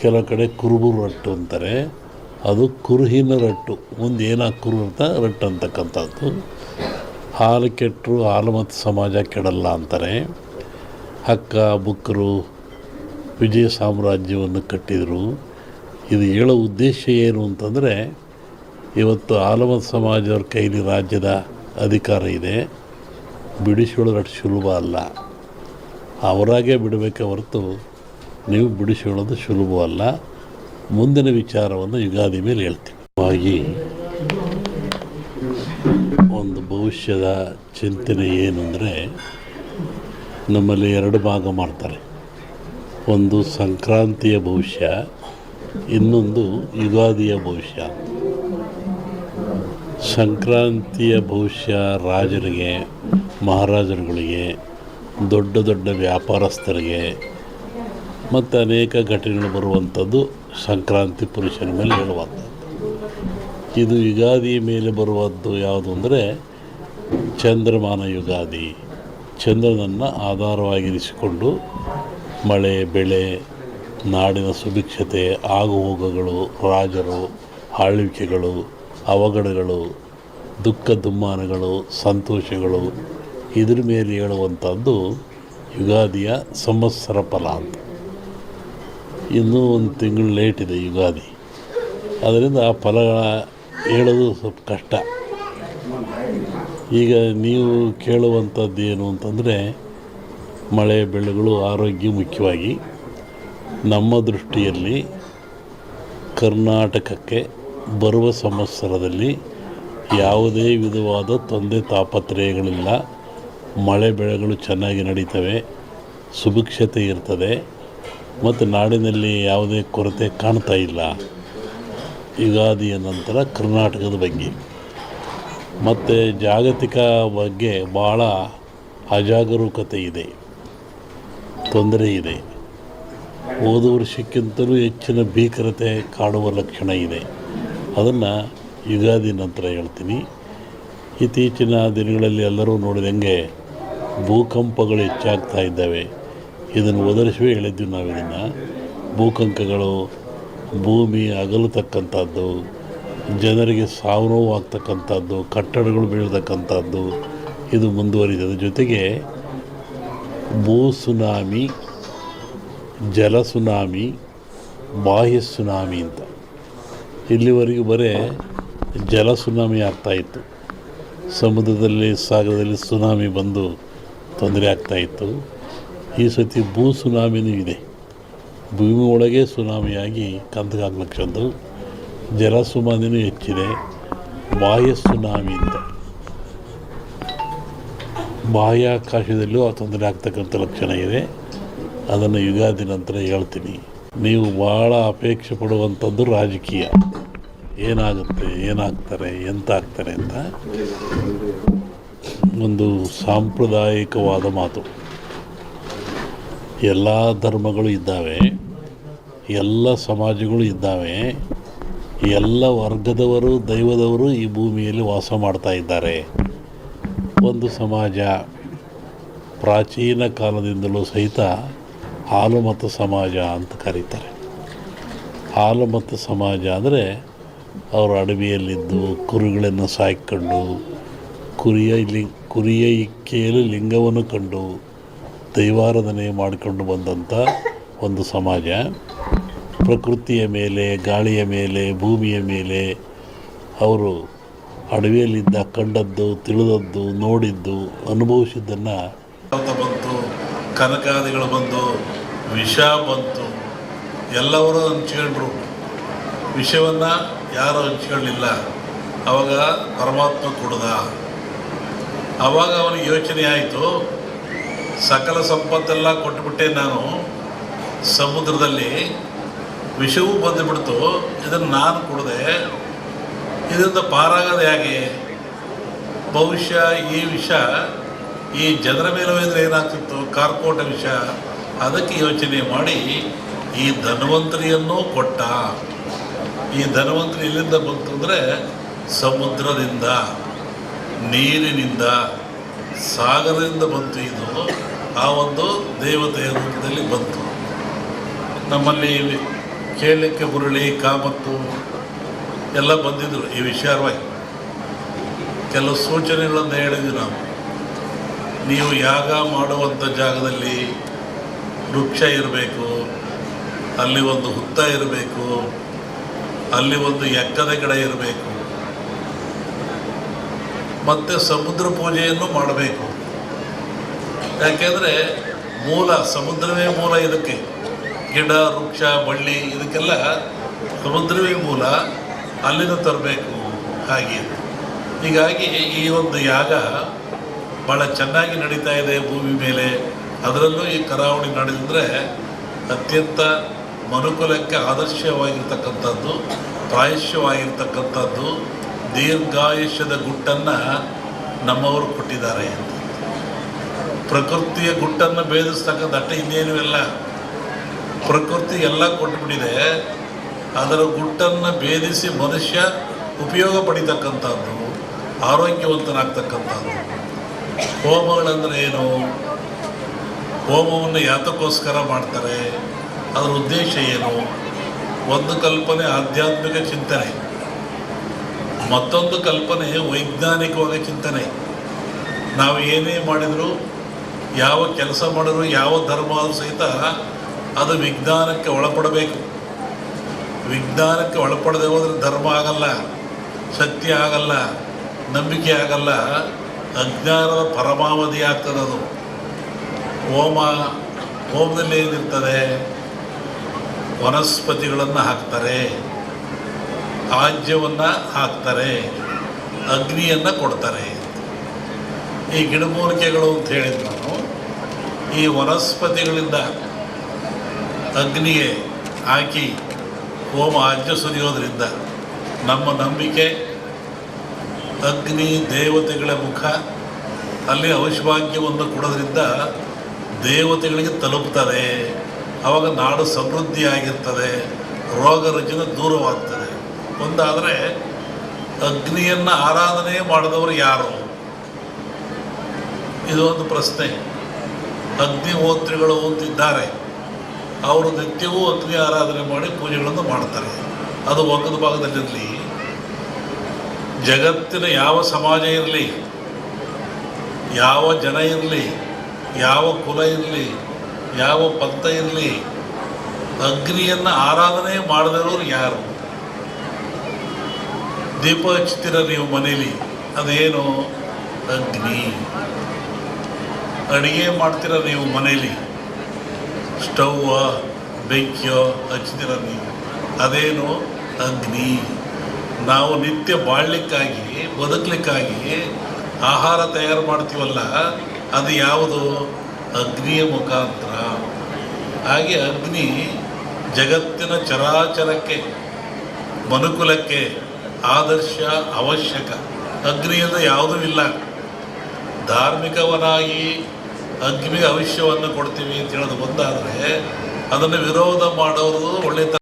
ಕೆಲವು ಕಡೆ ಕುರುಬೂರು ರಟ್ಟು ಅಂತಾರೆ. ಅದು ಕುರುಹಿನ ರಟ್ಟು, ಮುಂದೆ ಏನಾಗಿ ಕುರು ಇರ್ತಾ ರಟ್ಟು ಅಂತಕ್ಕಂಥದ್ದು. ಹಾಲು ಕೆಟ್ಟರು ಹಾಲು ಮತ್ತು ಸಮಾಜ ಕೆಡಲ್ಲ ಅಂತಾರೆ. ಹಕ್ಕ ಬುಕ್ಕರು ವಿಜಯ ಸಾಮ್ರಾಜ್ಯವನ್ನು ಕಟ್ಟಿದರು. ಇದು ಹೇಳೋ ಉದ್ದೇಶ ಏನು ಅಂತಂದರೆ, ಇವತ್ತು ಹಾಲುಮತ ಸಮಾಜದವ್ರ ಕೈಲಿ ರಾಜ್ಯದ ಅಧಿಕಾರ ಇದೆ. ಬಿಡಿಸ್ಕೊಳ್ಳೋದು ಅಷ್ಟು ಸುಲಭ ಅಲ್ಲ. ಅವರಾಗೆ ಬಿಡಬೇಕೆ ಹೊರತು ನೀವು ಬಿಡಿಸ್ಕೊಳ್ಳೋದು ಸುಲಭವಲ್ಲ. ಮುಂದಿನ ವಿಚಾರವನ್ನು ಯುಗಾದಿ ಮೇಲೆ ಹೇಳ್ತೀನಿ. ಹಾಗಾಗಿ ಒಂದು ಭವಿಷ್ಯದ ಚಿಂತನೆ ಏನು ಅಂದರೆ, ನಮ್ಮಲ್ಲಿ ಎರಡು ಭಾಗ ಮಾಡ್ತಾರೆ. ಒಂದು ಸಂಕ್ರಾಂತಿಯ ಭವಿಷ್ಯ, ಇನ್ನೊಂದು ಯುಗಾದಿಯ ಭವಿಷ್ಯ. ಸಂಕ್ರಾಂತಿಯ ಭವಿಷ್ಯ ರಾಜರಿಗೆ, ಮಹಾರಾಜರುಗಳಿಗೆ, ದೊಡ್ಡ ದೊಡ್ಡ ವ್ಯಾಪಾರಸ್ಥರಿಗೆ ಮತ್ತು ಅನೇಕ ಘಟನೆಗಳು ಬರುವಂಥದ್ದು ಸಂಕ್ರಾಂತಿ ಪುರುಷನ ಮೇಲೆ ಹೇಳುವಂಥದ್ದು. ಇದು ಯುಗಾದಿ ಮೇಲೆ ಬರುವಂಥದ್ದು ಯಾವುದು ಅಂದರೆ ಚಂದ್ರಮಾನ ಯುಗಾದಿ. ಚಂದ್ರನನ್ನು ಆಧಾರವಾಗಿರಿಸಿಕೊಂಡು ಮಳೆ, ಬೆಳೆ, ನಾಡಿನ ಸುಭಿಕ್ಷತೆ, ಆಗುಹೋಗುಗಳು, ರಾಜರು, ಆಳ್ವಿಕೆಗಳು, ಅವಘಡಗಳು, ದುಃಖ ದುಮ್ಮಾನಗಳು, ಸಂತೋಷಗಳು, ಇದ್ರ ಮೇಲೆ ಹೇಳುವಂಥದ್ದು ಯುಗಾದಿಯ ಸಂವತ್ಸರ ಫಲ ಅಂತ. ಇನ್ನೂ ಒಂದು ತಿಂಗಳು ಲೇಟ್ ಇದೆ ಯುಗಾದಿ. ಅದರಿಂದ ಆ ಫಲಗಳ ಹೇಳೋದು ಸ್ವಲ್ಪ ಕಷ್ಟ. ಈಗ ನೀವು ಕೇಳುವಂಥದ್ದು ಏನು ಅಂತಂದರೆ, ಮಳೆ ಬೆಳೆಗಳು, ಆರೋಗ್ಯ ಮುಖ್ಯವಾಗಿ. ನಮ್ಮ ದೃಷ್ಟಿಯಲ್ಲಿ ಕರ್ನಾಟಕಕ್ಕೆ ಬರುವ ಸಂವತ್ಸರದಲ್ಲಿ ಯಾವುದೇ ವಿಧವಾದ ತೊಂದರೆ ತಾಪತ್ರಯಗಳಿಲ್ಲ. ಮಳೆ ಬೆಳೆಗಳು ಚೆನ್ನಾಗಿ ನಡೀತವೆ, ಸುಭಿಕ್ಷತೆ ಇರ್ತದೆ ಮತ್ತು ನಾಡಿನಲ್ಲಿ ಯಾವುದೇ ಕೊರತೆ ಕಾಣ್ತಾ ಇಲ್ಲ. ಯುಗಾದಿಯ ನಂತರ ಕರ್ನಾಟಕದ ಬಗ್ಗೆ ಮತ್ತು ಜಾಗತಿಕ ಬಗ್ಗೆ ಭಾಳ ಅಜಾಗರೂಕತೆ ಇದೆ, ತೊಂದರೆ ಇದೆ. ಹೋದ ವರ್ಷಕ್ಕಿಂತಲೂ ಹೆಚ್ಚಿನ ಭೀಕರತೆ ಕಾಡುವ ಲಕ್ಷಣ ಇದೆ. ಅದನ್ನು ಯುಗಾದಿ ನಂತರ ಹೇಳ್ತೀನಿ. ಇತ್ತೀಚಿನ ದಿನಗಳಲ್ಲಿ ಎಲ್ಲರೂ ನೋಡಿದಂಗೆ ಭೂಕಂಪಗಳು ಹೆಚ್ಚಾಗ್ತಾ ಇದ್ದಾವೆ. ಇದನ್ನು ಒದರಿಸುವೆ ಹೇಳಿದ್ವಿ ನಾವು. ಇದನ್ನು ಭೂಕಂಪಗಳು, ಭೂಮಿ ಅಗಲತಕ್ಕಂಥದ್ದು, ಜನರಿಗೆ ಸಾವು ನೋವು ಆಗ್ತಕ್ಕಂಥದ್ದು, ಕಟ್ಟಡಗಳು ಬೀಳ್ತಕ್ಕಂಥದ್ದು, ಇದು ಮುಂದುವರಿದ ಜೊತೆಗೆ ಭೂ ಸುನಾಮಿ, ಜಲ ಸುನಾಮಿ, ಬಾಹ್ಯ ಸುನಾಮಿ ಅಂತ. ಇಲ್ಲಿವರೆಗೂ ಬರೀ ಜಲ ಸುನಾಮಿ ಆಗ್ತಾಯಿತ್ತು. ಸಮುದ್ರದಲ್ಲಿ, ಸಾಗರದಲ್ಲಿ ಸುನಾಮಿ ಬಂದು ತೊಂದರೆ ಆಗ್ತಾಯಿತ್ತು. ಈ ಸತಿ ಭೂ ಸುನಾಮಿನೂ ಇದೆ. ಭೂಮಿ ಒಳಗೆ ಸುನಾಮಿಯಾಗಿ ಕಂದಗಾಗ್ಲಕ್ಷದ್ದು. ಜಲ ಸುನಾಮಿನೂ ಹೆಚ್ಚಿದೆ. ಬಾಹ್ಯ ಸುನಾಮಿ ಅಂತ ಬಾಹ್ಯಾಕಾಶದಲ್ಲೂ ಆ ತೊಂದರೆ ಆಗ್ತಕ್ಕಂಥ ಲಕ್ಷಣ ಇದೆ. ಅದನ್ನು ಯುಗಾದಿ ನಂತರ ಹೇಳ್ತೀನಿ. ನೀವು ಭಾಳ ಅಪೇಕ್ಷೆ ಪಡುವಂಥದ್ದು ರಾಜಕೀಯ. ಏನಾಗುತ್ತೆ, ಏನಾಗ್ತಾರೆ, ಎಂತ ಆಗ್ತಾರೆ ಅಂತ ಒಂದು ಸಾಂಪ್ರದಾಯಿಕವಾದ ಮಾತು. ಎಲ್ಲ ಧರ್ಮಗಳು ಇದ್ದಾವೆ, ಎಲ್ಲ ಸಮಾಜಗಳು ಇದ್ದಾವೆ, ಎಲ್ಲ ವರ್ಗದವರು, ದೈವದವರು ಈ ಭೂಮಿಯಲ್ಲಿ ವಾಸ ಮಾಡ್ತಾ ಇದ್ದಾರೆ. ಒಂದು ಸಮಾಜ ಪ್ರಾಚೀನ ಕಾಲದಿಂದಲೂ ಸಹಿತ ಹಾಲುಮತ ಸಮಾಜ ಅಂತ ಕರೀತಾರೆ. ಹಾಲುಮತ ಸಮಾಜ ಅಂದರೆ ಅವರು ಅಡವಿಯಲ್ಲಿದ್ದು ಕುರಿಗಳನ್ನು ಸಾಕಿಕೊಂಡು, ಕುರಿಯ ಇಕ್ಕೆಯಲ್ಲಿ ಲಿಂಗವನ್ನು ಕಂಡು ದೈವಾರಾಧನೆ ಮಾಡಿಕೊಂಡು ಬಂದಂಥ ಒಂದು ಸಮಾಜ. ಪ್ರಕೃತಿಯ ಮೇಲೆ, ಗಾಳಿಯ ಮೇಲೆ, ಭೂಮಿಯ ಮೇಲೆ ಅವರು ಅಡವಿಯಲ್ಲಿದ್ದ ಕಂಡದ್ದು, ತಿಳಿದದ್ದು, ನೋಡಿದ್ದು, ಅನುಭವಿಸಿದ್ದನ್ನು ಬಂತು. ಕನಕಾದಿಗಳು ಬಂದು, ವಿಷ ಬಂತು, ಎಲ್ಲವರು ಹಂಚ್ಕೊಂಡ್ರು. ವಿಷವನ್ನು ಯಾರು ಹಂಚ್ಕೊಳ್ಳಿಲ್ಲ. ಆವಾಗ ಪರಮಾತ್ಮ ಕೊಡ್ದ. ಆವಾಗ ಅವನಿಗೆ ಯೋಚನೆ ಆಯಿತು, ಸಕಲ ಸಂಪತ್ತೆಲ್ಲ ಕೊಟ್ಟುಬಿಟ್ಟೆ ನಾನು, ಸಮುದ್ರದಲ್ಲಿ ವಿಷವೂ ಬಂದುಬಿಡ್ತು, ಇದನ್ನು ನಾನು ಕೊಡದೆ, ಇದರಿಂದ ಪಾರಾಗೋದು ಹೇಗೆ? ಬಹುಶಃ ಈ ವಿಷ ಈ ಜನರ ಮೇಲೆ ಹೋದರೆ ಏನಾಗ್ತಿತ್ತು, ಕಾರ್ಕೋಟ ವಿಷ. ಅದಕ್ಕೆ ಯೋಚನೆ ಮಾಡಿ ಈ ಧನ್ವಂತರಿಯನ್ನು ಕೊಟ್ಟ. ಈ ಧನ್ವಂತರಿ ಎಲ್ಲಿಂದ ಬಂತು ಅಂದರೆ ಸಮುದ್ರದಿಂದ, ನೀರಿನಿಂದ, ಸಾಗರದಿಂದ ಬಂತು. ಇದು ಆ ಒಂದು ದೇವತೆಯ ರೂಪದಲ್ಲಿ ಬಂತು. ನಮ್ಮಲ್ಲಿ ಕೇಳಲಿಕ್ಕೆ ಮುರಳಿ ಕಾಮತ್ತು ಎಲ್ಲ ಬಂದಿದ್ದರು ಈ ವಿಚಾರವಾಗಿ. ಕೆಲವು ಸೂಚನೆಗಳನ್ನು ಹೇಳಿದ್ವಿ ನಾವು. ನೀವು ಯಾಗ ಮಾಡುವಂಥ ಜಾಗದಲ್ಲಿ ವೃಕ್ಷ ಇರಬೇಕು, ಅಲ್ಲಿ ಒಂದು ಹುತ್ತ ಇರಬೇಕು, ಅಲ್ಲಿ ಒಂದು ಎಕ್ಕದ ಗಿಡ ಇರಬೇಕು, ಮತ್ತು ಸಮುದ್ರ ಪೂಜೆಯನ್ನು ಮಾಡಬೇಕು. ಯಾಕೆಂದರೆ ಮೂಲ ಸಮುದ್ರವೇ ಮೂಲ. ಇದಕ್ಕೆ ಗಿಡ ವೃಕ್ಷ ಬಳ್ಳಿ ಇದಕ್ಕೆಲ್ಲ ಸಮುದ್ರವೇ ಮೂಲ, ಅಲ್ಲಿಂದ ತರಬೇಕು. ಹಾಗೆ ಹೀಗಾಗಿ ಈ ಒಂದು ಯಾಗ ಭಾಳ ಚೆನ್ನಾಗಿ ನಡೀತಾ ಇದೆ ಭೂಮಿ ಮೇಲೆ. ಅದರಲ್ಲೂ ಈ ಕರಾವಳಿ ನಡೆದಿದ್ರೆ ಅತ್ಯಂತ ಮನುಕುಲಕ್ಕೆ ಆದರ್ಶವಾಗಿರ್ತಕ್ಕಂಥದ್ದು, ಪ್ರಾಯಶ್ಯವಾಗಿರ್ತಕ್ಕಂಥದ್ದು, ದೀರ್ಘಾಯುಷ್ಯದ ಗುಟ್ಟನ್ನು ನಮ್ಮವರು ಕೊಟ್ಟಿದ್ದಾರೆ. ಪ್ರಕೃತಿಯ ಗುಟ್ಟನ್ನು ಭೇದಿಸ್ತಕ್ಕಂಥ ಅಟ್ಟ ಇನ್ನೇನು ಇಲ್ಲ, ಪ್ರಕೃತಿ ಎಲ್ಲ ಕೊಟ್ಟುಬಿಟ್ಟಿದೆ. ಅದರ ಗುಟ್ಟನ್ನು ಭೇದಿಸಿ ಮನುಷ್ಯ ಉಪಯೋಗ ಪಡಿತಕ್ಕಂಥದ್ದು, ಆರೋಗ್ಯವಂತನಾಗ್ತಕ್ಕಂಥದ್ದು. ಹೋಮಗಳಂದರೆ ಏನು? ಹೋಮವನ್ನು ಯಾತಕ್ಕೋಸ್ಕರ ಮಾಡ್ತಾರೆ? ಅದರ ಉದ್ದೇಶ ಏನು? ಒಂದು ಕಲ್ಪನೆ ಆಧ್ಯಾತ್ಮಿಕ ಚಿಂತನೆ, ಮತ್ತೊಂದು ಕಲ್ಪನೆ ವೈಜ್ಞಾನಿಕವಾಗಿ ಚಿಂತನೆ. ನಾವು ಏನೇ ಮಾಡಿದರೂ, ಯಾವ ಕೆಲಸ ಮಾಡಿದ್ರು, ಯಾವ ಧರ್ಮ ಸಹಿತ ಅದು ವಿಜ್ಞಾನಕ್ಕೆ ಒಳಪಡಬೇಕು. ವಿಜ್ಞಾನಕ್ಕೆ ಒಳಪಡದೆ ಹೋದರೆ ಧರ್ಮ ಆಗಲ್ಲ, ಸತ್ಯ ಆಗಲ್ಲ, ನಂಬಿಕೆ ಆಗಲ್ಲ, ಅಜ್ಞಾನದ ಪರಮಾವಧಿ ಆಗ್ತದೆ ಅದು. ಹೋಮದಲ್ಲಿ ಏನಿರ್ತದೆ? ವನಸ್ಪತಿಗಳನ್ನು ಹಾಕ್ತಾರೆ, ಆಜ್ಯವನ್ನು ಹಾಕ್ತಾರೆ, ಅಗ್ನಿಯನ್ನು ಕೊಡ್ತಾರೆ. ಈ ಗಿಡಮೂಲಿಕೆಗಳು ಅಂತ ಹೇಳಿದ್ರು ನಾನು. ಈ ವನಸ್ಪತಿಗಳಿಂದ ಅಗ್ನಿಗೆ ಹಾಕಿ ಹೋಮ ಆಜ್ಯ ಸುರಿಯೋದ್ರಿಂದ ನಮ್ಮ ನಂಬಿಕೆ ಅಗ್ನಿ ದೇವತೆಗಳ ಮುಖ, ಅಲ್ಲಿ ಔಷಭಾಗ್ಯವನ್ನು ಕೊಡೋದ್ರಿಂದ ದೇವತೆಗಳಿಗೆ ತಲುಪ್ತದೆ. ಆವಾಗ ನಾಡು ಸಮೃದ್ಧಿಯಾಗಿರ್ತದೆ, ರೋಗ ರುಜಿನ ದೂರವಾಗ್ತದೆ. ಒಂದಾದರೆ ಅಗ್ನಿಯನ್ನು ಆರಾಧನೆ ಮಾಡಿದವರು ಯಾರು? ಇದು ಒಂದು ಪ್ರಶ್ನೆ. ಅಗ್ನಿಹೋತ್ರಿಗಳು ಅಂತಿದ್ದಾರೆ, ಅವರು ನಿತ್ಯವೂ ಅಗ್ನಿ ಆರಾಧನೆ ಮಾಡಿ ಪೂಜೆಗಳನ್ನು ಮಾಡ್ತಾರೆ. ಅದು ಒಗ್ಗದ ಭಾಗದಲ್ಲಿರಲಿ, ಜಗತ್ತಿನ ಯಾವ ಸಮಾಜ ಇರಲಿ, ಯಾವ ಜನ ಇರಲಿ, ಯಾವ ಕುಲ ಇರಲಿ, ಯಾವ ಪಂಥ ಇರಲಿ, ಅಗ್ನಿಯನ್ನು ಆರಾಧನೆ ಮಾಡದಿರೋರು ಯಾರು? ದೀಪ ಹಚ್ತೀರ ನೀವು ಮನೇಲಿ, ಅದೇನು? ಅಗ್ನಿ. ಅಡುಗೆ ಮಾಡ್ತೀರ ನೀವು ಮನೇಲಿ, ಸ್ಟವ್ವ ಬೆಂಕಿಯೋ ಹಚ್ತೀರ ನೀವು, ಅದೇನು? ಅಗ್ನಿ. ನಾವು ನಿತ್ಯ ಬಾಳಲಿಕ್ಕಾಗಿ, ಬದುಕಲಿಕ್ಕಾಗಿ ಆಹಾರ ತಯಾರು ಮಾಡ್ತೀವಲ್ಲ, ಅದು ಯಾವುದು? ಅಗ್ನಿಯ ಮುಖಾಂತರ. ಹಾಗೆ ಅಗ್ನಿ ಜಗತ್ತಿನ ಚರಾಚರಕ್ಕೆ, ಮನುಕುಲಕ್ಕೆ ಆದರ್ಶ, ಅವಶ್ಯಕ. ಅಗ್ನಿಯಿಂದ ಯಾವುದೂ ಇಲ್ಲ. ಧಾರ್ಮಿಕವನಾಗಿ ಅಗ್ನಿಗೆ ಭವಿಷ್ಯವನ್ನು ಕೊಡ್ತೀವಿ ಅಂತ ಹೇಳೋದು ಒಂದಾದರೆ, ಅದನ್ನು ವಿರೋಧ ಮಾಡೋದು ಒಳ್ಳೆಯ